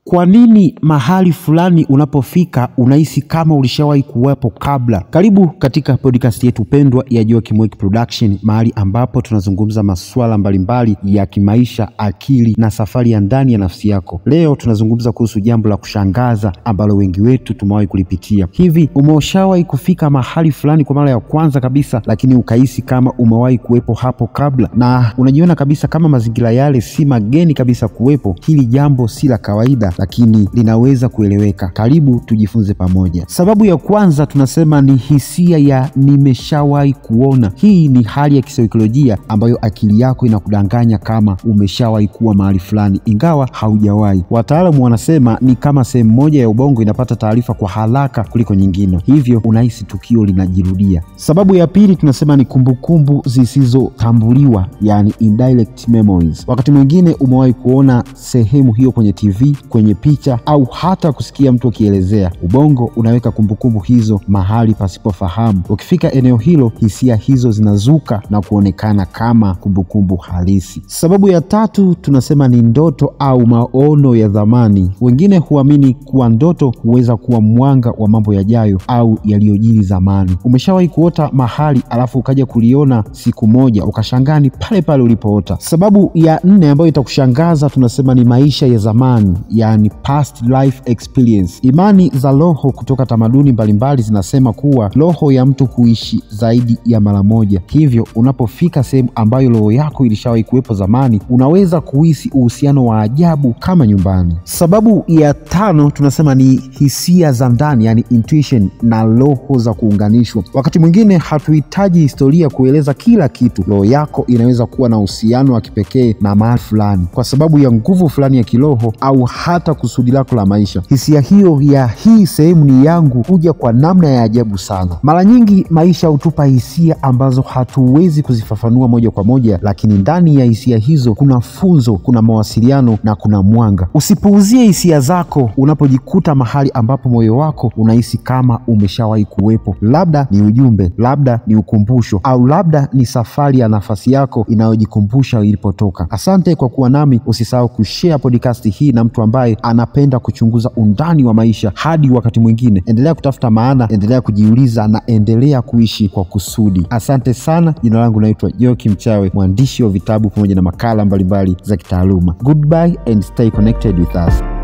Kwa nini mahali fulani unapofika unahisi kama ulishawahi kuwepo kabla? Karibu katika podcast yetu pendwa ya Joakim Weki Production, mahali ambapo tunazungumza masuala mbalimbali ya kimaisha, akili na safari ya ndani ya nafsi yako. Leo tunazungumza kuhusu jambo la kushangaza ambalo wengi wetu tumewahi kulipitia. Hivi umeshawahi kufika mahali fulani kwa mara ya kwanza kabisa, lakini ukahisi kama umewahi kuwepo hapo kabla, na unajiona kabisa kama mazingira yale si mageni kabisa kuwepo? Hili jambo si la kawaida, lakini linaweza kueleweka. Karibu tujifunze pamoja. Sababu ya kwanza tunasema ni hisia ya nimeshawahi kuona. Hii ni hali ya kisaikolojia ambayo akili yako inakudanganya kama umeshawahi kuwa mahali fulani ingawa haujawahi. Wataalamu wanasema ni kama sehemu moja ya ubongo inapata taarifa kwa haraka kuliko nyingine, hivyo unahisi tukio linajirudia. Sababu ya pili tunasema ni kumbukumbu zisizotambuliwa, yani indirect memories. Wakati mwingine umewahi kuona sehemu hiyo kwenye TV, kwenye picha au hata kusikia mtu akielezea. Ubongo unaweka kumbukumbu hizo mahali pasipofahamu. Ukifika eneo hilo, hisia hizo zinazuka na kuonekana kama kumbukumbu halisi. Sababu ya tatu tunasema ni ndoto au maono ya zamani. Wengine huamini kuwa ndoto huweza kuwa mwanga wa mambo yajayo au yaliyojiri zamani. Umeshawahi kuota mahali alafu ukaja kuliona siku moja ukashangaa ni pale pale ulipoota. Sababu ya nne ambayo itakushangaza tunasema ni maisha ya zamani, yani past life experience. Imani za roho kutoka tamaduni mbalimbali zinasema kuwa roho ya mtu huishi zaidi ya mara moja. Hivyo unapofika sehemu ambayo roho yako ilishawahi kuwepo zamani, unaweza kuhisi uhusiano wa ajabu kama nyumbani. Sababu ya tano tunasema ni hisia za ndani, yani intuition na roho za kuunganishwa. Wakati mwingine hatuhitaji historia kueleza kila kitu. Roho yako inaweza kuwa na uhusiano wa kipekee na mahali fulani kwa sababu ya nguvu fulani ya kiroho au hata kusudi lako la maisha. Hisia hiyo ya hii sehemu ni yangu huja kwa namna ya ajabu sana. Mara nyingi maisha hutupa hisia ambazo hatuwezi kuzifafanua moja kwa moja, lakini ndani ya hisia hizo kuna funzo, kuna mawasiliano na kuna mwanga. Usipuuzie hisia zako unapojikuta mahali ambapo moyo wako unahisi kama umeshawahi kuwepo. Labda ni ujumbe, labda ni ukumbusho, au labda ni safari ya nafasi yako inayojikumbusha ilipotoka. Asante kwa kuwa nami. Usisahau kushare podcast hii na mtu ambaye anapenda kuchunguza undani wa maisha. Hadi wakati mwingine, endelea kutafuta maana, endelea kujiuliza na endelea kuishi kwa kusudi. Asante sana. Jina langu naitwa Joakim Chawe, mwandishi wa vitabu pamoja na makala mbalimbali za kitaaluma. Goodbye and stay connected with us.